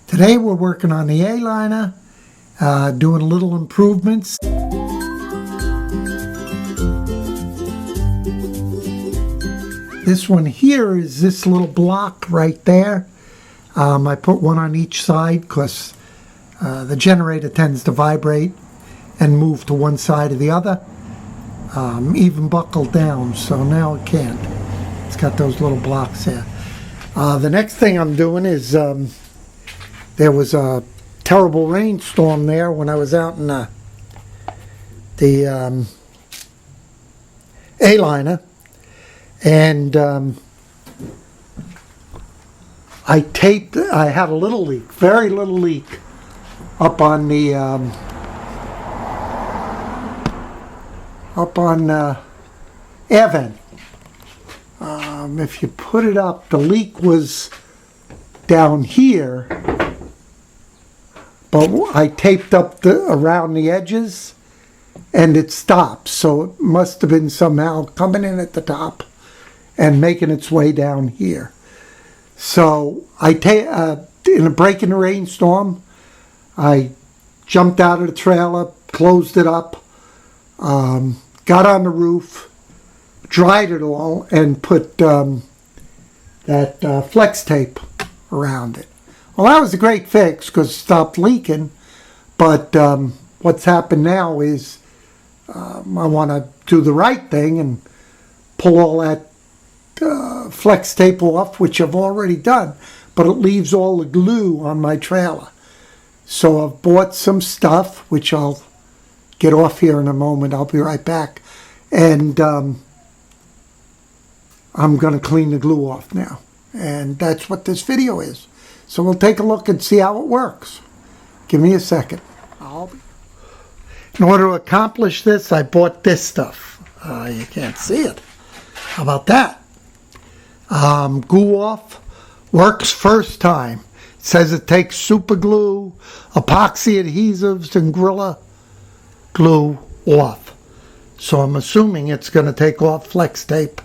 Today we're working on the Aliner, doing little improvements. This one here is this little block right there. I put one on each side because the generator tends to vibrate and move to one side or the other. Even buckled down, so now it can't. It's got those little blocks there. The next thing I'm doing is there was a terrible rainstorm there when I was out in the Aliner, and I had a little leak, very little leak, up on the air vent. If you put it up, the leak was down here, but I taped up around the edges and it stopped, so it must have been somehow coming in at the top and making its way down here. So in a break in the rainstorm, I jumped out of the trailer, closed it up, got on the roof, dried it all, and put that flex tape around it. Well, that was a great fix because it stopped leaking, but what's happened now is I want to do the right thing and pull all that flex tape off, which I've already done, but it leaves all the glue on my trailer. So I've bought some stuff, which I'll get off here in a moment. I'll be right back. And I'm going to clean the glue off now. And that's what this video is. So we'll take a look and see how it works. Give me a second. In order to accomplish this, I bought this stuff. You can't see it. How about that? Glue off works first time. It says it takes super glue, epoxy adhesives, and Gorilla Glue off. So I'm assuming it's going to take off flex tape,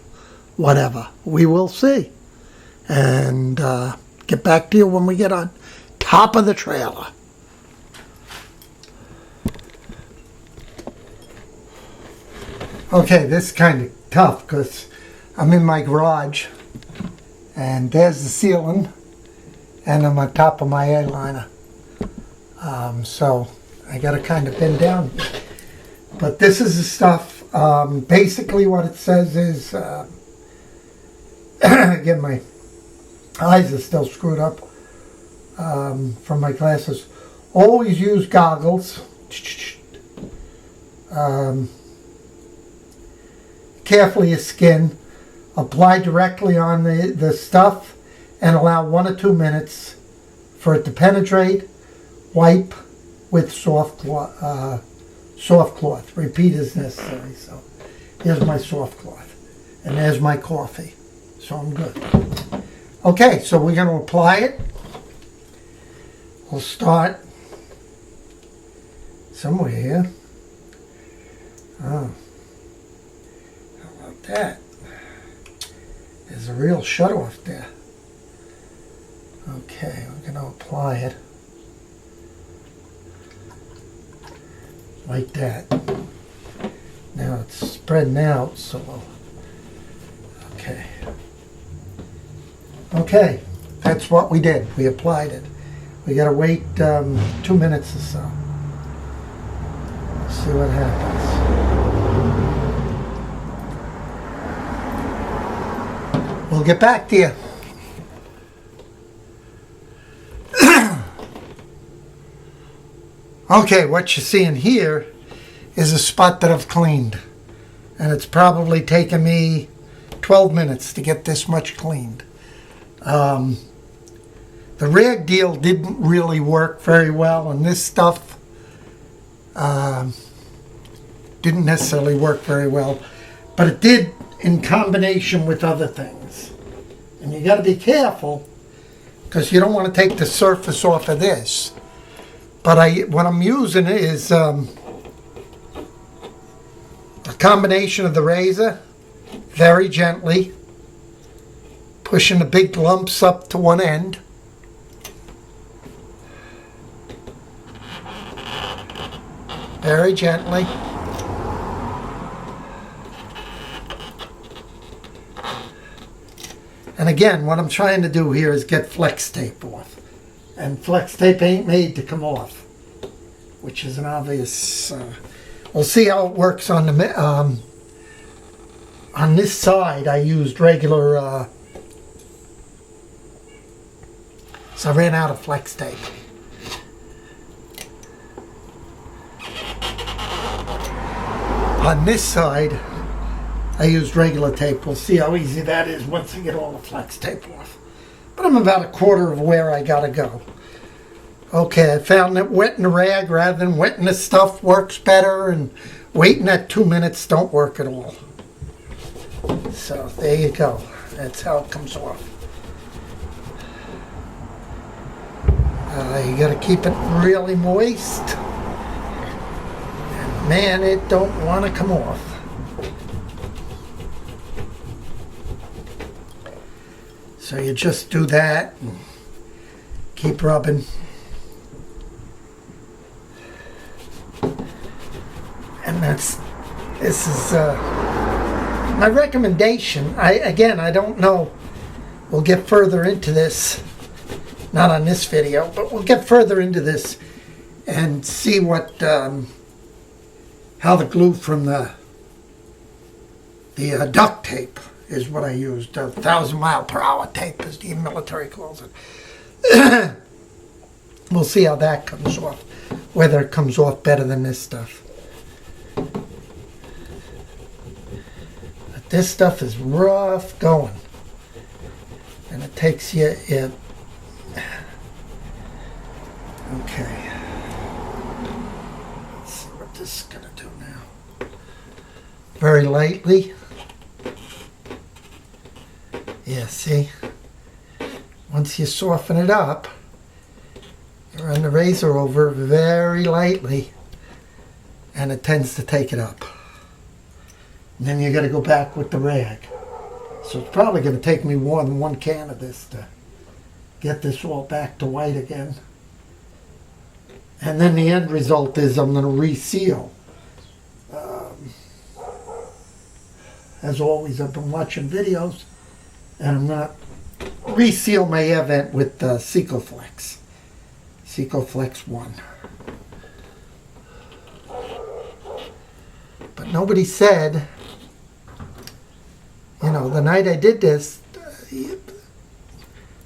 whatever. We will see. And get back to you when we get on top of the trailer. Okay, this is kind of tough because I'm in my garage and there's the ceiling and I'm on top of my Aliner. So I got to kind of bend down. But this is the stuff. Basically what it says is, again, my eyes are still screwed up from my glasses. Always use goggles. Carefully your skin. Apply directly on the stuff and allow 1 or 2 minutes for it to penetrate. Wipe with soft cloth. Repeat as necessary. So here's my soft cloth. And there's my coffee. So I'm good. Okay, so we're going to apply it. We'll start somewhere here. Oh, how about that? There's a real shut-off there. Okay, we're going to apply it like that. Now it's spreading out, so we'll, okay. Okay, that's what we did. We applied it. We got to wait 2 minutes or so. Let's see what happens. We'll get back to you. Okay, what you're seeing here is a spot that I've cleaned. And it's probably taken me 12 minutes to get this much cleaned. The rag deal didn't really work very well, and this stuff didn't necessarily work very well, but it did in combination with other things. And you got to be careful because you don't want to take the surface off of this. But what I'm using is a combination of the razor, very gently, pushing the big lumps up to one end, very gently. And again, what I'm trying to do here is get flex tape off. And flex tape ain't made to come off, which is an obvious... we'll see how it works on the... on this side, I used regular... so I ran out of flex tape. On this side, I used regular tape. We'll see how easy that is once I get all the flex tape off. But I'm about a quarter of where I gotta go. Okay, I found that wetting the rag rather than wetting the stuff works better, and waiting at 2 minutes don't work at all. So there you go. That's how it comes off. You gotta keep it really moist. And man, it don't want to come off. So you just do that and keep rubbing. And this is my recommendation. I don't know. We'll get further into this. Not on this video, but we'll get further into this and see what how the glue from the duct tape is what I used. 1,000-mile-per-hour tape, as the military calls it. We'll see how that comes off, whether it comes off better than this stuff. But this stuff is rough going, and it takes you... Okay. Let's see what this is going to do now. Very lightly. Yeah, see? Once you soften it up, you run the razor over very lightly, and it tends to take it up. And then you got to go back with the rag. So it's probably going to take me more than one can of this to get this all back to white again. And then the end result is I'm going to reseal. As always, I've been watching videos, and I'm going to reseal my air vent with Secoflex. Secoflex 1. But nobody said, you know, the night I did this,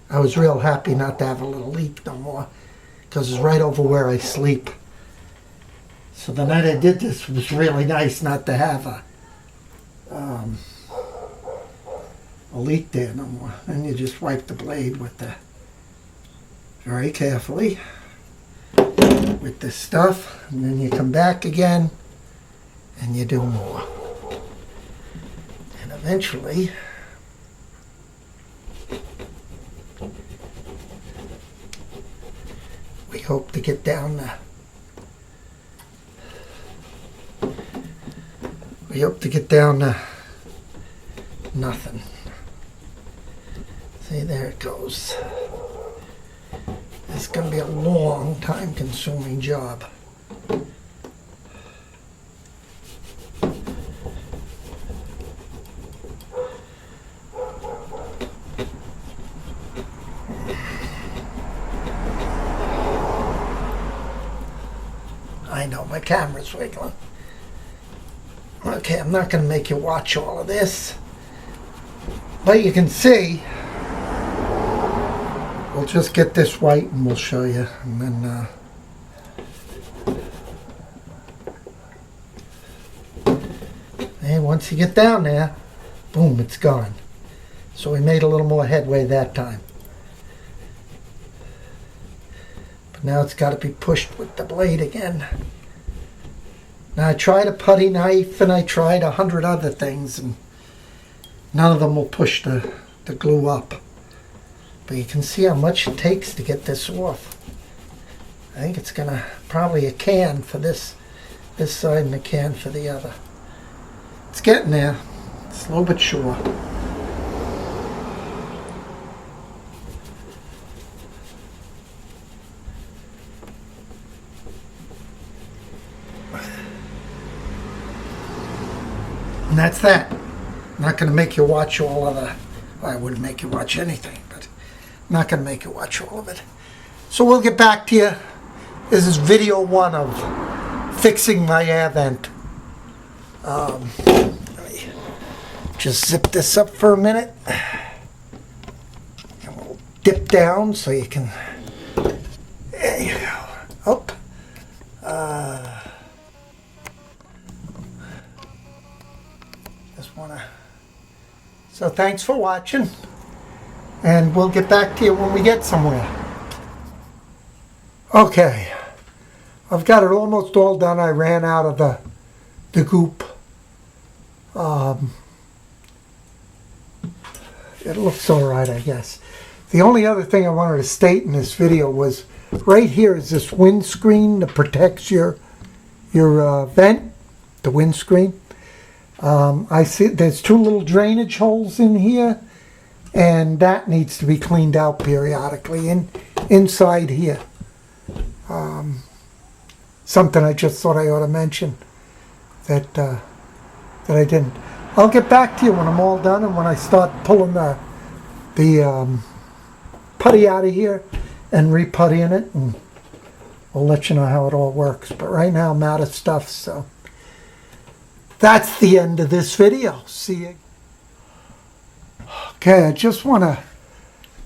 I was real happy not to have a little leak no more, because it's right over where I sleep. So the night I did this was really nice not to have a leak there no more. And you just wipe the blade with very carefully with this stuff, and then you come back again and you do more. And eventually we hope to get down to nothing. See, there it goes. It's going to be a long, time-consuming job. I know, my camera's wiggling. Okay, I'm not going to make you watch all of this. But you can see, we'll just get this white and we'll show you. And then, and once you get down there, boom, it's gone. So we made a little more headway that time. But now it's got to be pushed with the blade again. Now I tried a putty knife and I tried 100 other things, and none of them will push the glue up. But you can see how much it takes to get this off. I think it's gonna probably a can for this side and a can for the other. It's getting there, slow but sure. And that's that. I'm not going to make you watch all of the... Well, I wouldn't make you watch anything, but I'm not going to make you watch all of it. So we'll get back to you. This is video 1 of fixing my air vent. Let me just zip this up for a minute. And we'll dip down so you can... There you go. Up. Just want to... So thanks for watching. And we'll get back to you when we get somewhere. Okay. I've got it almost all done. I ran out of the goop. It looks all right, I guess. The only other thing I wanted to state in this video was right here is this windscreen that protects your vent, the windscreen. I see there's 2 little drainage holes in here, and that needs to be cleaned out periodically inside here. Something I just thought I ought to mention that I didn't. I'll get back to you when I'm all done and when I start pulling the putty out of here and re-puttying it, and I'll let you know how it all works. But right now I'm out of stuff, so that's the end of this video. See you. Okay, I just want to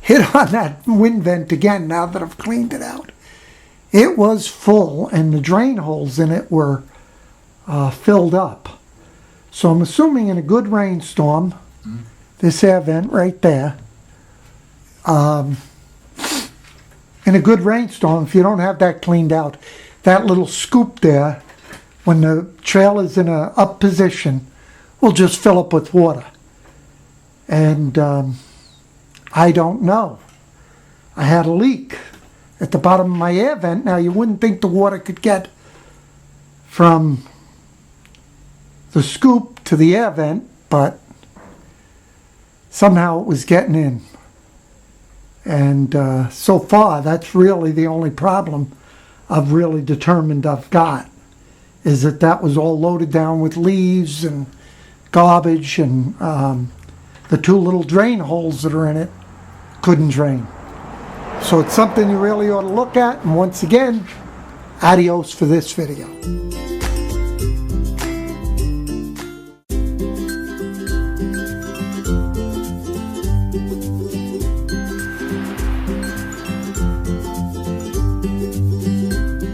hit on that wind vent again now that I've cleaned it out. It was full and the drain holes in it were filled up. So I'm assuming in a good rainstorm, this air vent right there, in a good rainstorm, if you don't have that cleaned out, that little scoop there, when the trailer's in a up position, will just fill up with water. And I don't know. I had a leak at the bottom of my air vent. Now, you wouldn't think the water could get from the scoop to the air vent, but somehow it was getting in. And so far, that's really the only problem I've really determined I've got, is that was all loaded down with leaves and garbage, and the 2 little drain holes that are in it couldn't drain. So it's something you really ought to look at. And once again, adios for this video.